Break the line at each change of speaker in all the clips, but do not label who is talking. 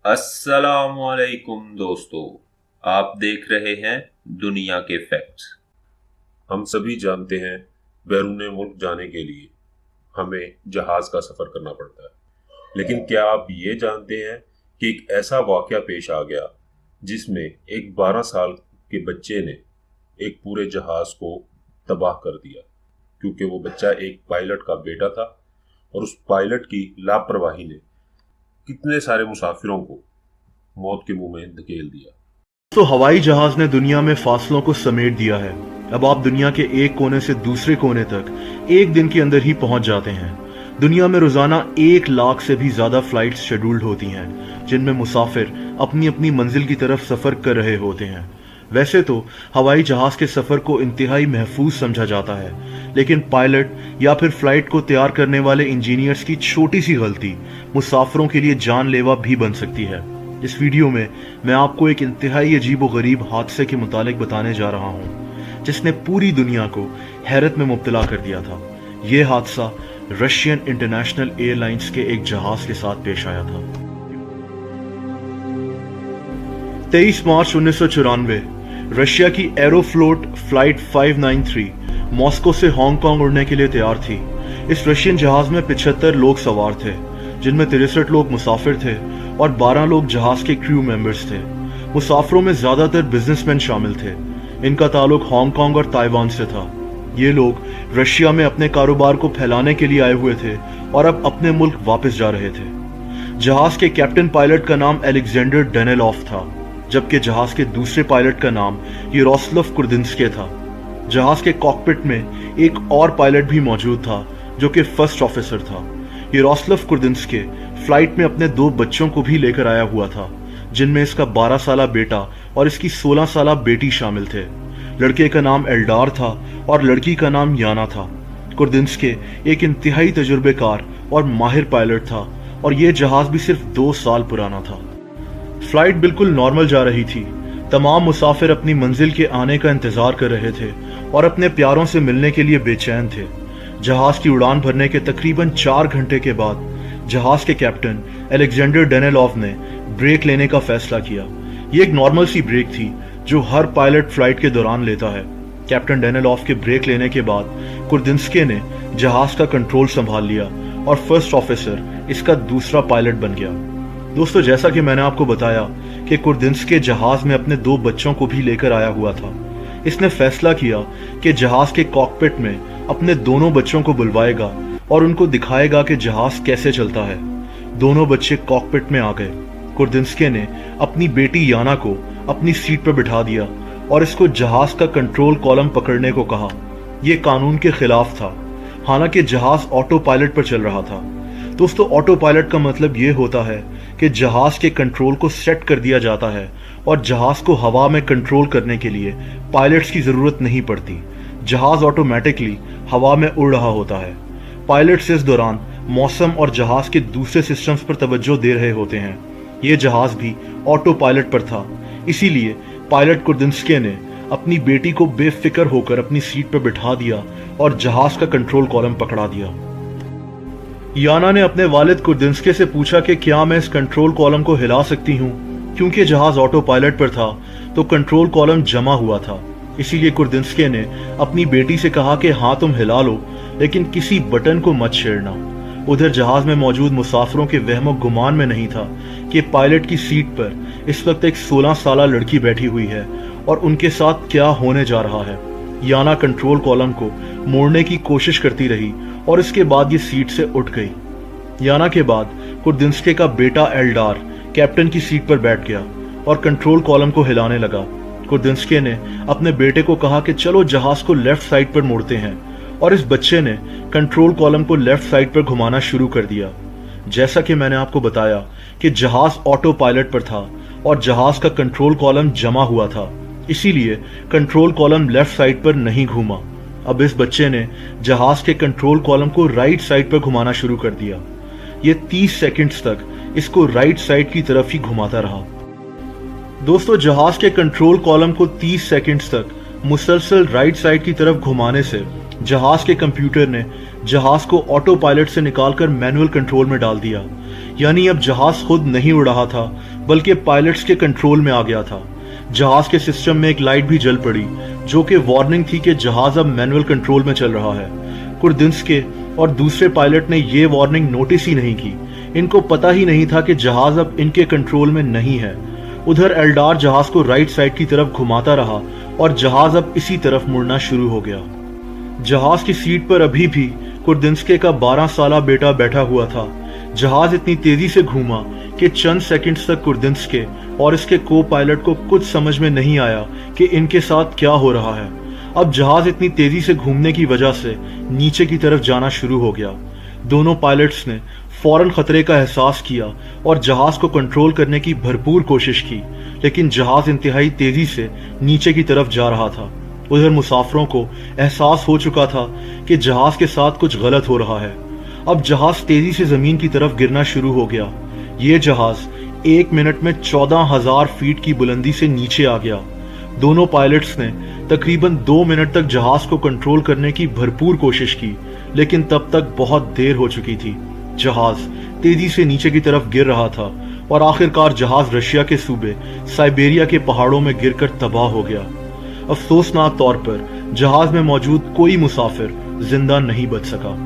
अस्सलाम वालेकुम दोस्तों, आप देख रहे हैं दुनिया के फैक्ट्स।
हम सभी जानते हैं बैरून मुल्क जाने के लिए हमें जहाज़ का सफ़र करना पड़ता है, लेकिन क्या आप ये जानते हैं कि एक ऐसा वाक़या पेश आ गया जिसमें एक 12 साल के बच्चे ने एक पूरे जहाज़ को तबाह कर दिया, क्योंकि वो बच्चा एक पायलट का बेटा था और उस पायलट की लापरवाही ने कितने सारे मुसाफिरों को मौत के मुंह में धकेल दिया।
तो हवाई जहाज ने दुनिया में फासलों को समेट दिया है। अब आप दुनिया के एक कोने से दूसरे कोने तक एक दिन के अंदर ही पहुंच जाते हैं। दुनिया में रोजाना 1 लाख से भी ज्यादा फ्लाइट्स शेड्यूल्ड होती हैं, जिनमें मुसाफिर अपनी अपनी मंजिल की तरफ सफर कर रहे होते हैं। वैसे तो हवाई जहाज के सफर को इंतहाई महफूज समझा जाता है, लेकिन पायलट या फिर फ्लाइट को तैयार करने वाले इंजीनियर्स की छोटी सी गलती मुसाफिरों के लिए जानलेवा भी बन सकती है। इस वीडियो में मैं आपको एक इंतहाई अजीबोगरीब हादसे के मुतालिक बताने जा रहा हूं, जिसने पूरी दुनिया को हैरत में मुब्तला कर दिया था। यह हादसा रशियन इंटरनेशनल एयरलाइंस के एक जहाज के साथ पेश आया था। 23 मार्च 1994 रशिया की एरोफ्लोट फ्लाइट 593 मॉस्को से हांगकांग उड़ने के लिए तैयार थी। इस रशियन जहाज में 75 लोग सवार थे, जिनमें 63 लोग मुसाफिर थे और 12 लोग जहाज के क्रू मेंबर्स थे। मुसाफिरों में ज्यादातर बिजनेसमैन शामिल थे। इनका ताल्लुक हांगकांग और ताइवान से था। ये लोग रशिया में अपने कारोबार को फैलाने के लिए आए हुए थे और अब अपने मुल्क वापस जा रहे थे। जहाज के कैप्टन पायलट का नाम अलेक्जेंडर डेनेलॉफ था, जबकि जहाज के दूसरे पायलट का नाम यारोस्लाव कुर्दिन्स्की था। जहाज के कॉकपिट में एक और पायलट भी मौजूद था, जो कि फर्स्ट ऑफिसर था। यारोस्लाव कुर्दिन्स्की फ्लाइट में अपने 2 बच्चों को भी लेकर आया हुआ था, जिनमें इसका 12 साला बेटा और इसकी 16 साला बेटी शामिल थे। लड़के का नाम एल्डार था और लड़की का नाम याना था। कुर्दिन्स्की एक इंतहाई तजुर्बेकार और माहिर पायलट था और यह जहाज भी सिर्फ 2 साल पुराना था। फ्लाइट बिल्कुल नॉर्मल जा रही थी। तमाम मुसाफिर अपनी मंजिल के आने का इंतजार कर रहे थे और अपने प्यारों से मिलने के लिए बेचैन थे। जहाज की उड़ान भरने के तकरीबन 4 घंटे के बाद जहाज के कैप्टन अलेक्जेंडर डेनेलॉफ ने ब्रेक लेने का फैसला किया। ये एक नॉर्मल सी ब्रेक थी जो हर पायलट फ्लाइट के दौरान लेता है। कैप्टन डेनेलॉफ के ब्रेक लेने के बाद कुर्दिन्स्की ने जहाज का कंट्रोल संभाल लिया और फर्स्ट ऑफिसर इसका दूसरा पायलट बन गया। दोस्तों, जैसा कि मैंने आपको बताया कि कुर्दिन्स्की जहाज में अपने 2 बच्चों को भी लेकर आया हुआ था। इसने फैसला किया कि जहाज के कॉकपिट में अपने दोनों बच्चों को बुलवाएगा और उनको दिखाएगा कि जहाज कैसे चलता है। दोनों बच्चे कॉकपिट में आ गए। कुर्दिन्स्की ने अपनी बेटी याना को अपनी सीट पर बिठा दिया और इसको जहाज का कंट्रोल कॉलम पकड़ने को कहा। यह कानून के खिलाफ था, हालांकि जहाज ऑटो पायलट पर चल रहा था। दोस्तों, ऑटो पायलट का मतलब यह होता है कि जहाज के कंट्रोल को सेट कर दिया जाता है और जहाज को हवा में कंट्रोल करने के लिए पायलट्स की जरूरत नहीं पड़ती। जहाज ऑटोमेटिकली हवा में उड़ रहा होता है। पायलट्स इस दौरान मौसम और जहाज के दूसरे सिस्टम्स पर तवज्जो दे रहे होते हैं। ये जहाज भी ऑटो पायलट पर था, इसीलिए पायलट कुर्दिन्स्की ने अपनी बेटी को बेफिक्र होकर अपनी सीट पर बिठा दिया और जहाज का कंट्रोल कॉलम पकड़ा दिया। याना ने अपने वालिद कुर्दिन्स्की से पूछा कि क्या मैं इस कंट्रोल कॉलम को हिला सकती हूँ। क्योंकि जहाज ऑटो पायलट पर था तो कंट्रोल कॉलम जमा हुआ था, इसीलिए कुर्दिन्स्की ने अपनी बेटी से कहा कि हाँ तुम हिला लो, लेकिन किसी बटन को मत छेड़ना। उधर जहाज में मौजूद मुसाफिरों के वहमो गुमान में नहीं था कि पायलट की सीट पर इस वक्त एक 16 साला लड़की बैठी हुई है और उनके साथ क्या होने जा रहा है। याना कंट्रोल कॉलम को मोड़ने की कोशिश करती रही और इसके बाद ये सीट से उठ गई। याना के बाद कुर्दिन्स्की का बेटा एल्डार कैप्टन की सीट पर बैठ गया और कंट्रोल कॉलम को हिलाने लगा। कुर्दिन्स्की ने अपने बेटे को कहा कि चलो जहाज को लेफ्ट साइड पर मोड़ते हैं, और इस बच्चे ने कंट्रोल कॉलम को लेफ्ट साइड पर घुमाना शुरू कर दिया। जैसा कि मैंने आपको बताया कि जहाज ऑटो पायलट पर था और जहाज का कंट्रोल कॉलम जमा हुआ था, इसीलिए कंट्रोल कॉलम लेफ्ट साइड पर नहीं घूमा। अब इस बच्चे ने जहाज के कंट्रोल कॉलम को राइट साइड पर घुमाना शुरू कर दिया। ये 30 सेकंड्स तक इसको राइट साइड की तरफ ही घुमाता रहा। दोस्तों, जहाज के कंट्रोल कॉलम को 30 सेकंड्स तक मुसलसल राइट साइड की तरफ घुमाने से जहाज के कंप्यूटर ने जहाज को ऑटो पायलट से निकालकर मैनुअल कंट्रोल में डाल दिया। यानी अब जहाज खुद नहीं उड़ रहा था बल्कि पायलट्स के कंट्रोल में आ गया था। जहाज के सिस्टम में एक लाइट भी जल पड़ी जो कि वार्निंग थी कि जहाज अब मैनुअल कंट्रोल में चल रहा है। कुर्दिंस्के और दूसरे पायलट ने ये वार्निंग नोटिस ही नहीं की। इनको पता ही नहीं था कि जहाज अब इनके कंट्रोल में नहीं है। उधर एल्डार जहाज को राइट साइड की तरफ घुमाता रहा और जहाज अब इसी तरफ मुड़ना शुरू हो गया। जहाज की सीट पर अभी भी कुर्दिंस्के का 12 साला बेटा बैठा हुआ था। जहाज इतनी तेजी से घूमा कि चंद सेकंड्स तक कुर्दिंस्के और इसके को पायलट को कुछ समझ में नहीं आया कि इनके साथ क्या हो रहा है। अब जहाज इतनी तेजी से घूमने की वजह से नीचे की तरफ जाना शुरू हो गया। दोनों पायलट्स ने फौरन खतरे का एहसास किया और जहाज को कंट्रोल करने की भरपूर कोशिश की, लेकिन जहाज इंतहाई तेजी से नीचे की तरफ जा रहा था। उधर मुसाफिरों को एहसास हो चुका था कि जहाज के साथ कुछ गलत हो रहा है। अब जहाज तेजी से जमीन की तरफ गिरना शुरू हो गया। ये जहाज 1 मिनट में 14,000 फीट की बुलंदी से नीचे आ गया। दोनों पायलट्स ने तकरीबन 2 मिनट तक जहाज को कंट्रोल करने की भरपूर कोशिश की, लेकिन तब तक बहुत देर हो चुकी थी। जहाज तेजी से नीचे की तरफ गिर रहा था और आखिरकार जहाज रशिया के सूबे साइबेरिया के पहाड़ों में गिरकर तबाह हो गया। अफसोसनाक तौर पर जहाज में मौजूद कोई मुसाफिर जिंदा नहीं बच सका।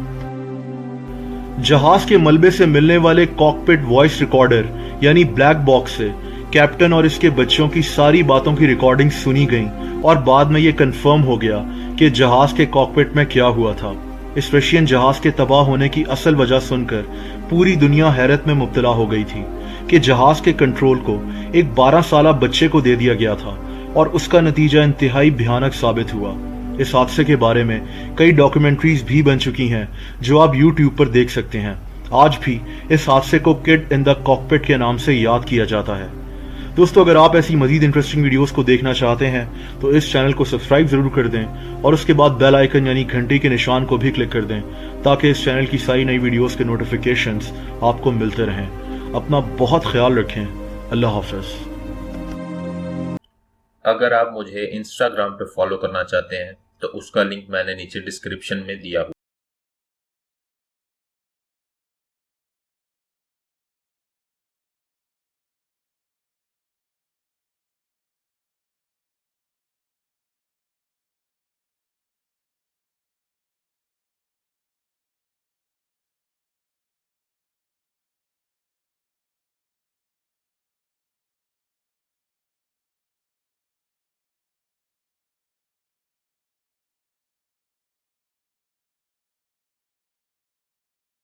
जहाज के मलबे से मिलने वाले कॉकपिट वॉइस रिकॉर्डर यानी ब्लैक बॉक्स से कैप्टन और इसके बच्चों की सारी बातों की रिकॉर्डिंग सुनी गई और बाद में यह कंफर्म हो गया कि जहाज के कॉकपिट में क्या हुआ था। इस रशियन जहाज के तबाह होने की असल वजह सुनकर पूरी दुनिया हैरत में मुब्तला हो गई थी कि जहाज के कंट्रोल को एक 12 साला बच्चे को दे दिया गया था और उसका नतीजा इंतहाई भयानक साबित हुआ। इस हादसे के बारे में कई डॉक्यूमेंट्रीज भी बन चुकी हैं जो आप YouTube पर देख सकते हैं। आज भी इस हादसे को किड इन द कॉकपिट के नाम से याद किया जाता है। दोस्तों, अगर आप ऐसी मजीद इंटरेस्टिंग वीडियोस को देखना चाहते हैं तो इस चैनल को सब्सक्राइब जरूर कर दें और उसके बाद बेल आइकन यानी घंटी के निशान को भी क्लिक कर दें ताकि इस चैनल की सारी नई वीडियोस के नोटिफिकेशंस आपको मिलते रहें। अपना बहुत ख्याल रखें। अल्लाह हाफ़िज़।
अगर आप मुझे इंस्टाग्राम पे फॉलो करना चाहते हैं तो उसका लिंक मैंने नीचे डिस्क्रिप्शन में दिया हुआ